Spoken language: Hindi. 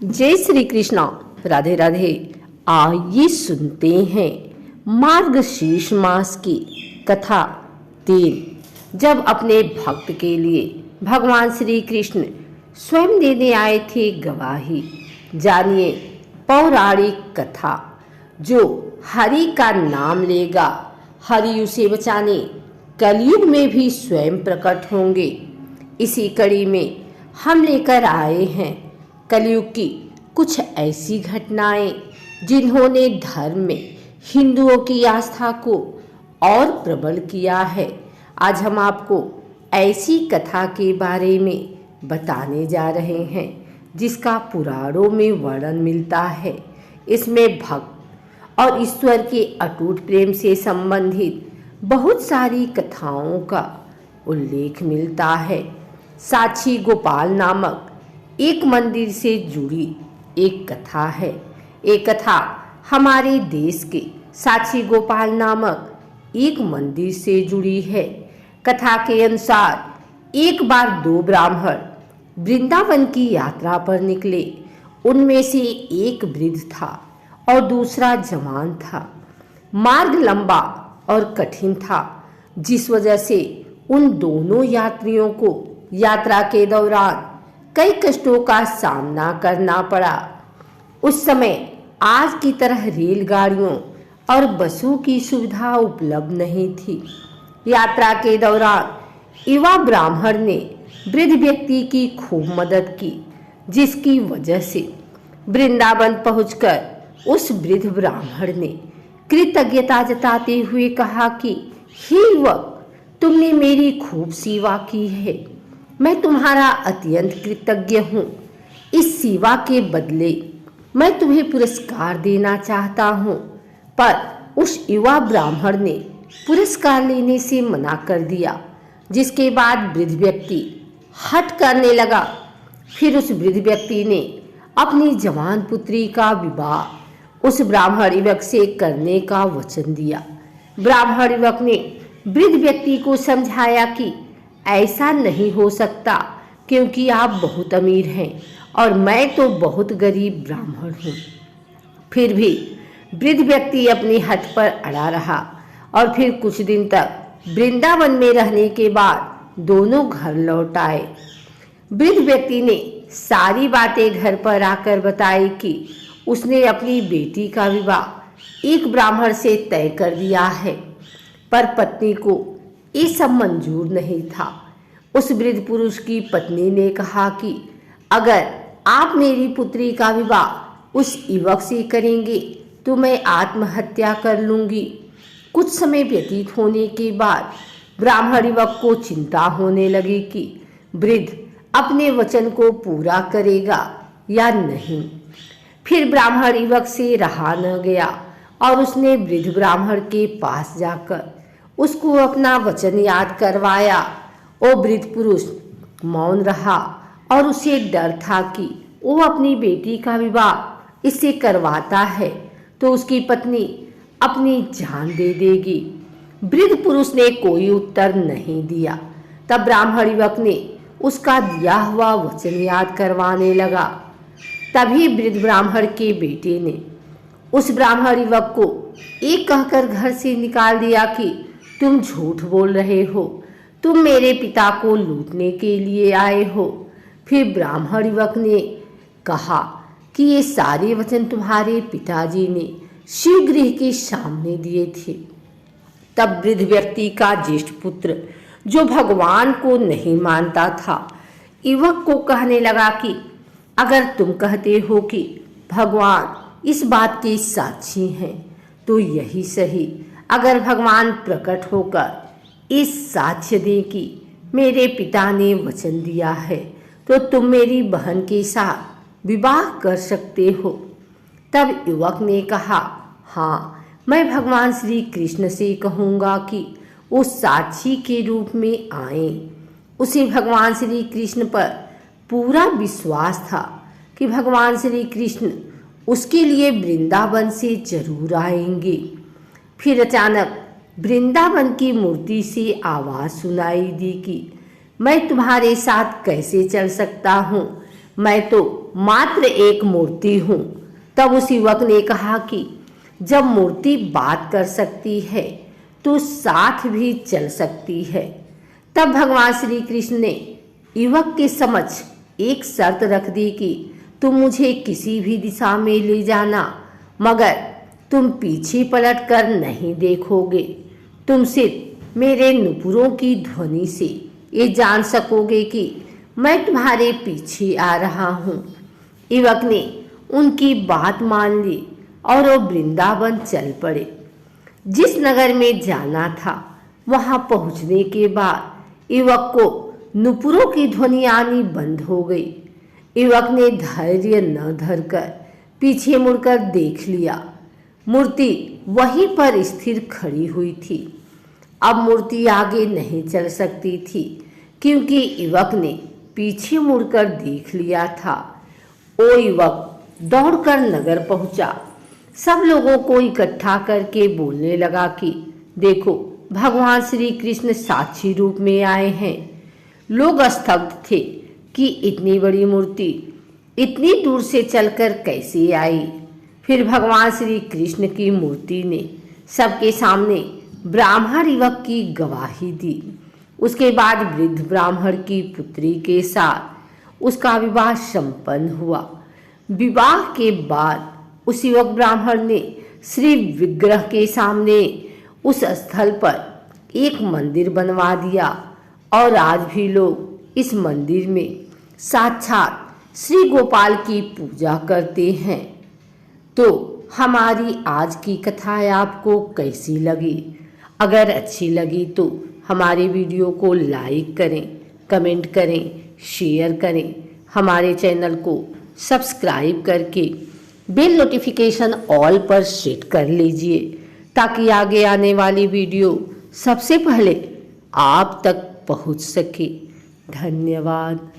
जय श्री कृष्णा। राधे राधे। आइए सुनते हैं मार्गशीर्ष मास की कथा 3। जब अपने भक्त के लिए भगवान श्री कृष्ण स्वयं देने आए थे गवाही। जानिए पौराणिक कथा। जो हरि का नाम लेगा, हरि उसे बचाने कलयुग में भी स्वयं प्रकट होंगे। इसी कड़ी में हम लेकर आए हैं कलयुग की कुछ ऐसी घटनाएं जिन्होंने धर्म में हिंदुओं की आस्था को और प्रबल किया है। आज हम आपको ऐसी कथा के बारे में बताने जा रहे हैं जिसका पुराणों में वर्णन मिलता है। इसमें भक्त और ईश्वर के अटूट प्रेम से संबंधित बहुत सारी कथाओं का उल्लेख मिलता है। साक्षी गोपाल नामक एक मंदिर से जुड़ी एक कथा है। एक कथा हमारे देश के साक्षी गोपाल नामक एक मंदिर से जुड़ी है। कथा के अनुसार एक बार 2 ब्राह्मण वृंदावन की यात्रा पर निकले। उनमें से एक वृद्ध था और दूसरा जवान था। मार्ग लंबा और कठिन था, जिस वजह से उन दोनों यात्रियों को यात्रा के दौरान कई कष्टों का सामना करना पड़ा। उस समय आज की तरह रेलगाड़ियों और बसों की सुविधा उपलब्ध नहीं थी। यात्रा के दौरान युवा ब्राह्मण ने वृद्ध व्यक्ति की खूब मदद की, जिसकी वजह से वृंदावन पहुंचकर उस वृद्ध ब्राह्मण ने कृतज्ञता जताते हुए कहा कि हे युवक, तुमने मेरी खूब सेवा की है। मैं तुम्हारा अत्यंत कृतज्ञ हूँ। इस सेवा के बदले मैं तुम्हें पुरस्कार देना चाहता हूँ। पर उस युवा ब्राह्मण ने पुरस्कार लेने से मना कर दिया, जिसके बाद वृद्ध व्यक्ति हठ करने लगा। फिर उस वृद्ध व्यक्ति ने अपनी जवान पुत्री का विवाह उस ब्राह्मण युवक से करने का वचन दिया। ब्राह्मण युवक ने वृद्ध व्यक्ति को समझाया कि ऐसा नहीं हो सकता, क्योंकि आप बहुत अमीर हैं और मैं तो बहुत गरीब ब्राह्मण हूँ। फिर भी वृद्ध व्यक्ति अपनी हठ पर अड़ा रहा और फिर कुछ दिन तक वृंदावन में रहने के बाद दोनों घर लौट आए। वृद्ध व्यक्ति ने सारी बातें घर पर आकर बताई कि उसने अपनी बेटी का विवाह एक ब्राह्मण से तय कर दिया है, पर पत्नी को ये सब मंजूर नहीं था। उस वृद्ध पुरुष की पत्नी ने कहा कि अगर आप मेरी पुत्री का विवाह उस युवक से करेंगे तो मैं आत्महत्या कर लूंगी। कुछ समय व्यतीत होने के बाद ब्राह्मण युवक को चिंता होने लगी कि वृद्ध अपने वचन को पूरा करेगा या नहीं। फिर ब्राह्मण युवक से रहा न गया और उसने वृद्ध ब्राह्मण के पास जाकर उसको अपना वचन याद करवाया। वो वृद्ध पुरुष मौन रहा और उसे डर था कि वो अपनी बेटी का विवाह इससे करवाता है तो उसकी पत्नी अपनी जान दे देगी। वृद्ध पुरुष ने कोई उत्तर नहीं दिया। तब ब्राह्मण युवक ने उसका दिया हुआ वचन याद करवाने लगा। तभी वृद्ध ब्राह्मण के बेटे ने उस ब्राह्मण युवक को एक कहकर घर से निकाल दिया कि तुम झूठ बोल रहे हो, तुम मेरे पिता को लूटने के लिए आए हो। फिर ब्राह्मण युवक ने कहा कि ये सारे वचन तुम्हारे पिताजी ने शिवगृह के सामने दिए थे। तब वृद्ध व्यक्ति का ज्येष्ठ पुत्र, जो भगवान को नहीं मानता था, युवक को कहने लगा कि अगर तुम कहते हो कि भगवान इस बात के साक्षी हैं तो यही सही। अगर भगवान प्रकट होकर इस साक्ष्य दें कि मेरे पिता ने वचन दिया है तो तुम मेरी बहन के साथ विवाह कर सकते हो। तब युवक ने कहा, हाँ, मैं भगवान श्री कृष्ण से कहूँगा कि वो साक्षी के रूप में आए। उसे भगवान श्री कृष्ण पर पूरा विश्वास था कि भगवान श्री कृष्ण उसके लिए वृंदावन से जरूर आएंगे। फिर अचानक वृंदावन की मूर्ति से आवाज सुनाई दी कि मैं तुम्हारे साथ कैसे चल सकता हूँ, मैं तो मात्र एक मूर्ति हूँ। तब उस युवक ने कहा कि जब मूर्ति बात कर सकती है तो साथ भी चल सकती है। तब भगवान श्री कृष्ण ने युवक के समक्ष एक शर्त रख दी कि तुम मुझे किसी भी दिशा में ले जाना, मगर तुम पीछे पलट कर नहीं देखोगे। तुम सिर्फ मेरे नुपुरों की ध्वनि से ये जान सकोगे कि मैं तुम्हारे पीछे आ रहा हूँ। युवक ने उनकी बात मान ली और वो वृंदावन चल पड़े। जिस नगर में जाना था वहां पहुंचने के बाद युवक को नुपुरों की ध्वनि आनी बंद हो गई। युवक ने धैर्य न धरकर पीछे मुड़कर देख लिया। मूर्ति वहीं पर स्थिर खड़ी हुई थी। अब मूर्ति आगे नहीं चल सकती थी क्योंकि युवक ने पीछे मुड़कर देख लिया था। वो युवक दौड़कर नगर पहुंचा। सब लोगों को इकट्ठा करके बोलने लगा कि देखो, भगवान श्री कृष्ण साक्षी रूप में आए हैं। लोग स्तब्ध थे कि इतनी बड़ी मूर्ति इतनी दूर से चलकर कैसे आई। फिर भगवान श्री कृष्ण की मूर्ति ने सबके सामने ब्राह्मण युवक की गवाही दी। उसके बाद वृद्ध ब्राह्मण की पुत्री के साथ उसका विवाह संपन्न हुआ। विवाह के बाद उस युवक ब्राह्मण ने श्री विग्रह के सामने उस स्थल पर एक मंदिर बनवा दिया और आज भी लोग इस मंदिर में साक्षात श्री गोपाल की पूजा करते हैं। तो हमारी आज की कथा आपको कैसी लगी? अगर अच्छी लगी तो हमारे वीडियो को लाइक करें, कमेंट करें, शेयर करें। हमारे चैनल को सब्सक्राइब करके बेल नोटिफिकेशन ऑल पर सेट कर लीजिए ताकि आगे आने वाली वीडियो सबसे पहले आप तक पहुंच सके। धन्यवाद।